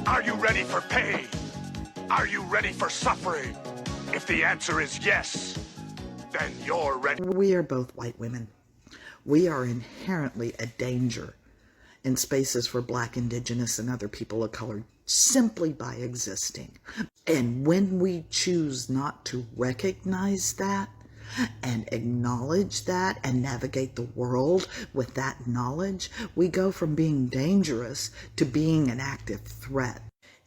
Are you ready for pain? Are you ready for suffering? If the answer is yes, then you're ready. We are both white women. We are inherently a danger in spaces for Black, Indigenous, and other people of color simply by existing. And when we choose not to recognize that and acknowledge that and navigate the world with that knowledge, we go from being dangerous to being an active threat.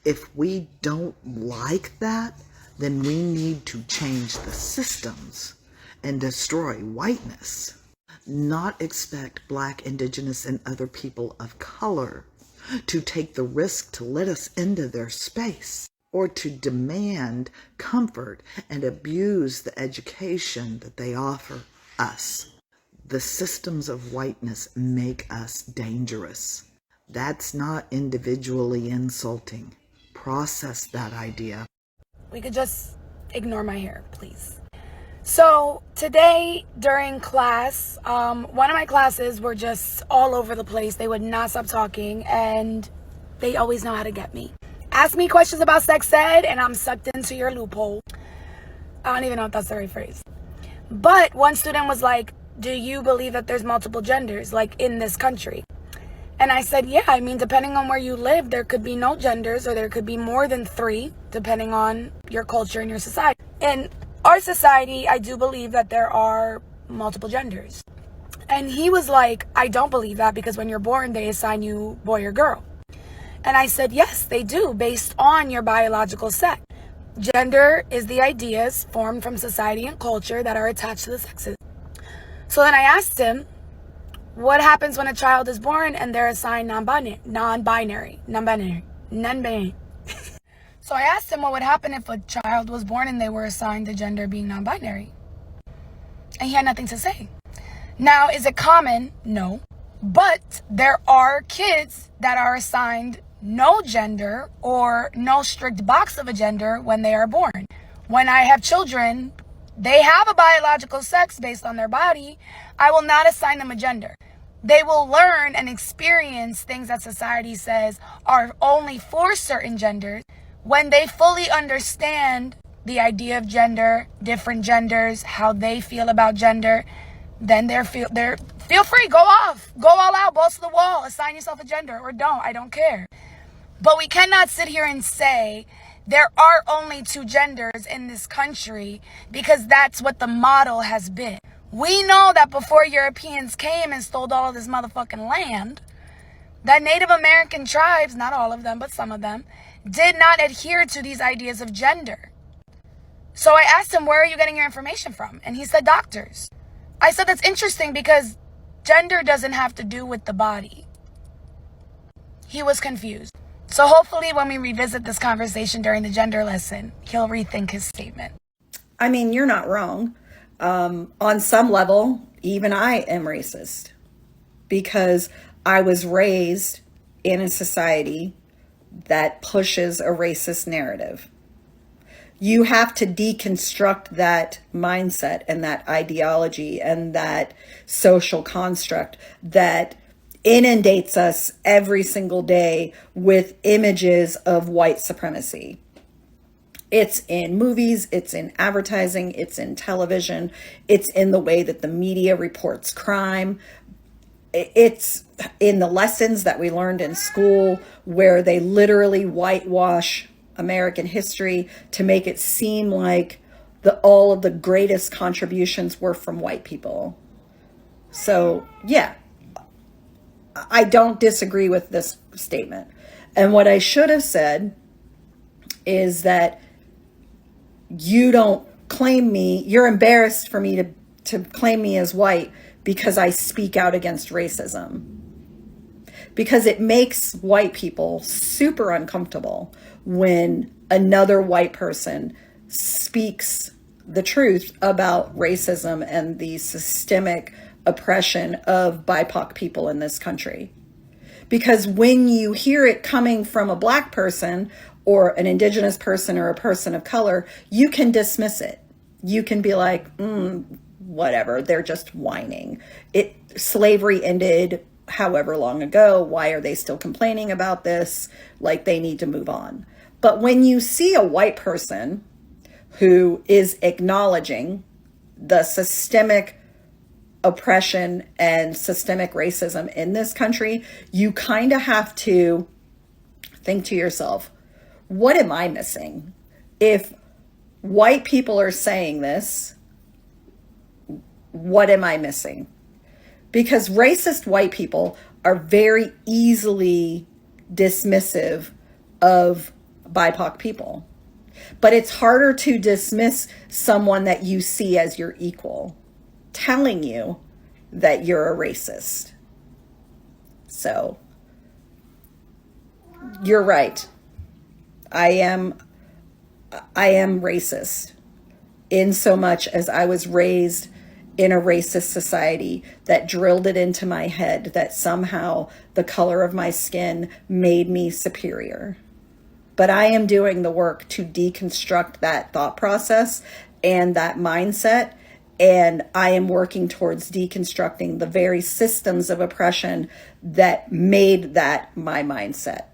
If we don't like that, then we need to change the systems and destroy whiteness. Not expect Black, Indigenous, and other people of color to take the risk to let us into their space or to demand comfort and abuse the education that they offer us. The systems of whiteness make us dangerous. That's not individually insulting. Process that idea. We could just ignore my hair, please. So today during class, one of my classes were just all over the place. They would not stop talking, and they always know how to get me. Ask me questions about sex ed and I'm sucked into your loophole. I don't even know if that's the right phrase. But one student was like, do you believe that there's multiple genders, like in this country? And I said, yeah, I mean, depending on where you live, there could be no genders, or there could be more than 3, depending on your culture and your society. In our society, I do believe that there are multiple genders. And he was like, I don't believe that, because when you're born, they assign you boy or girl. And I said, yes, they do, based on your biological sex. Gender is the ideas formed from society and culture that are attached to the sexes. So then I asked him, what happens when a child is born and they're assigned non-binary? So I asked him what would happen if a child was born and they were assigned the gender being non-binary. And he had nothing to say. Now, is it common? No. But there are kids that are assigned no gender or no strict box of a gender when they are born. When I have children, they have a biological sex based on their body. I will not assign them a gender. They will learn and experience things that society says are only for certain genders. When they fully understand the idea of gender, different genders, how they feel about gender, then feel free, go off, go all out, balls to the wall, assign yourself a gender, or don't, I don't care. But we cannot sit here and say there are only 2 genders in this country because that's what the model has been. We know that before Europeans came and stole all of this motherfucking land, that Native American tribes, not all of them, but some of them, did not adhere to these ideas of gender. So I asked him, where are you getting your information from? And he said, doctors. I said, that's interesting because gender doesn't have to do with the body. He was confused. So hopefully when we revisit this conversation during the gender lesson, he'll rethink his statement. I mean, you're not wrong. On some level, even I am racist because I was raised in a society that pushes a racist narrative. You have to deconstruct that mindset and that ideology and that social construct that inundates us every single day with images of white supremacy. It's in movies, it's in advertising, it's in television, it's in the way that the media reports crime. It's in the lessons that we learned in school where they literally whitewash American history to make it seem like all of the greatest contributions were from white people. So, yeah, I don't disagree with this statement. And what I should have said is that you don't claim me, you're embarrassed for me to claim me as white because I speak out against racism. Because it makes white people super uncomfortable when another white person speaks the truth about racism and the systemic oppression of BIPOC people in this country. Because when you hear it coming from a Black person or an Indigenous person or a person of color, you can dismiss it. You can be like, whatever, they're just whining. Slavery ended however long ago. Why are they still complaining about this? Like, they need to move on. But when you see a white person who is acknowledging the systemic oppression and systemic racism in this country, you kind of have to think to yourself, what am I missing? If white people are saying this, what am I missing? Because racist white people are very easily dismissive of BIPOC people. But it's harder to dismiss someone that you see as your equal, telling you that you're a racist. So, you're right. I am racist, in so much as I was raised in a racist society that drilled it into my head that somehow the color of my skin made me superior. But I am doing the work to deconstruct that thought process and that mindset. And I am working towards deconstructing the very systems of oppression that made that my mindset.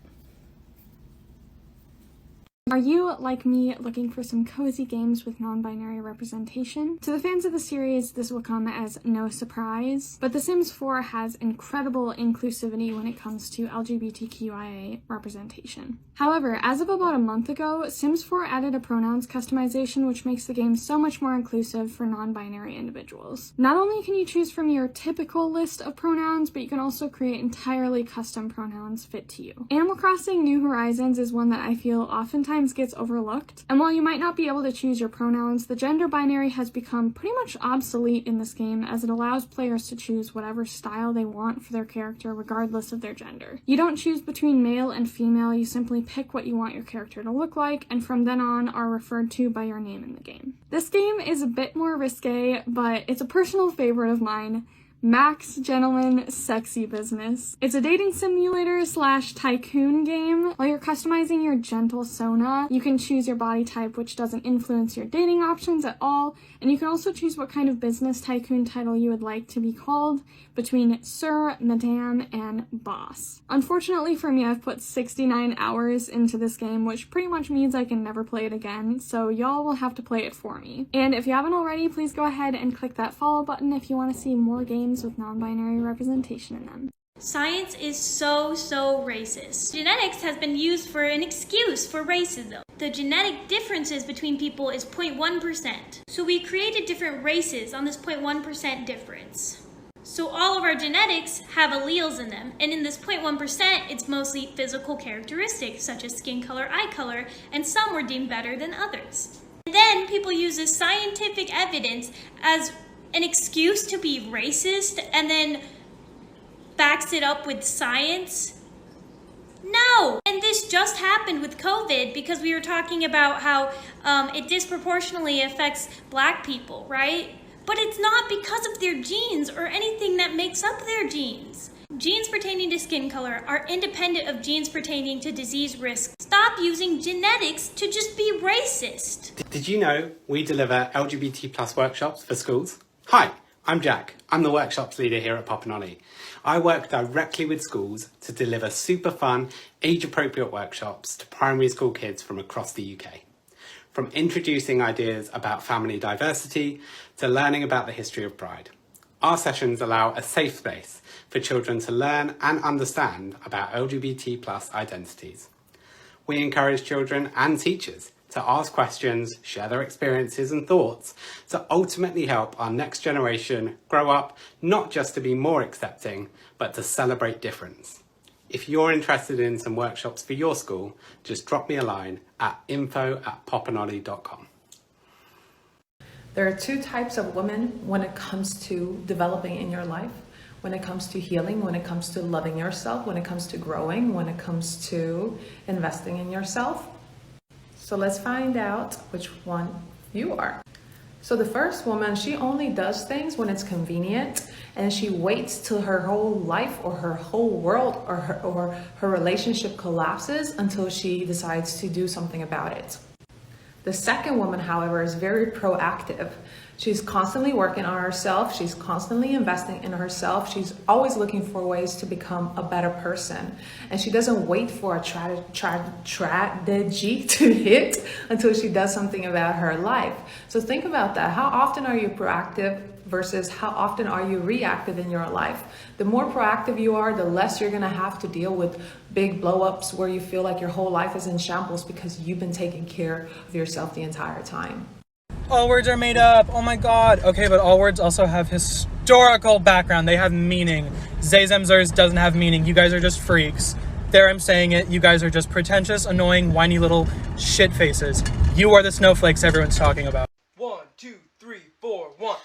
Are you, like me, looking for some cozy games with non-binary representation? To the fans of the series, this will come as no surprise, but The Sims 4 has incredible inclusivity when it comes to LGBTQIA representation. However, as of about a month ago, Sims 4 added a pronouns customization which makes the game so much more inclusive for non-binary individuals. Not only can you choose from your typical list of pronouns, but you can also create entirely custom pronouns fit to you. Animal Crossing New Horizons is one that I feel oftentimes gets overlooked, and while you might not be able to choose your pronouns, the gender binary has become pretty much obsolete in this game, as it allows players to choose whatever style they want for their character regardless of their gender. You don't choose between male and female, you simply pick what you want your character to look like, and from then on are referred to by your name in the game. This game is a bit more risque, but it's a personal favorite of mine. Max Gentleman Sexy Business. It's a dating simulator / tycoon game. While you're customizing your gentle Sona, you can choose your body type, which doesn't influence your dating options at all, and you can also choose what kind of business tycoon title you would like to be called between Sir, Madame, and Boss. Unfortunately for me, I've put 69 hours into this game, which pretty much means I can never play it again, so y'all will have to play it for me. And if you haven't already, please go ahead and click that follow button if you want to see more games with non-binary representation in them. Science is so racist. Genetics has been used for an excuse for racism. The genetic differences between people is 0.1%. So we created different races on this 0.1% difference. So all of our genetics have alleles in them, and in this 0.1%, it's mostly physical characteristics such as skin color, eye color, and some were deemed better than others. And then people use this scientific evidence as an excuse to be racist and then backs it up with science? No! And this just happened with COVID because we were talking about how it disproportionately affects Black people, right? But it's not because of their genes or anything that makes up their genes. Genes pertaining to skin color are independent of genes pertaining to disease risk. Stop using genetics to just be racist. Did you know we deliver LGBT+ workshops for schools? Hi, I'm Jack. I'm the workshops leader here at Popinolly. I work directly with schools to deliver super fun, age-appropriate workshops to primary school kids from across the UK. From introducing ideas about family diversity to learning about the history of Pride. Our sessions allow a safe space for children to learn and understand about LGBT+ identities. We encourage children and teachers to ask questions, share their experiences and thoughts, to ultimately help our next generation grow up not just to be more accepting, but to celebrate difference. If you're interested in some workshops for your school, just drop me a line at info@popinolly.com. There are two types of women when it comes to developing in your life, when it comes to healing, when it comes to loving yourself, when it comes to growing, when it comes to investing in yourself. So let's find out which one you are. So the first woman, she only does things when it's convenient, and she waits till her whole life or her whole world or her relationship collapses until she decides to do something about it. The second woman, however, is very proactive. She's constantly working on herself. She's constantly investing in herself. She's always looking for ways to become a better person. And she doesn't wait for a tragedy to hit until she does something about her life. So think about that. How often are you proactive versus how often are you reactive in your life? The more proactive you are, the less you're gonna have to deal with big blow-ups where you feel like your whole life is in shambles because you've been taking care of yourself the entire time. All words are made up. Oh my god. Okay, but all words also have historical background. They have meaning. Zazemzers doesn't have meaning. You guys are just freaks. There, I'm saying it. You guys are just pretentious, annoying, whiny little shit faces. You are the snowflakes everyone's talking about. 1, 2, 3, 4, 1.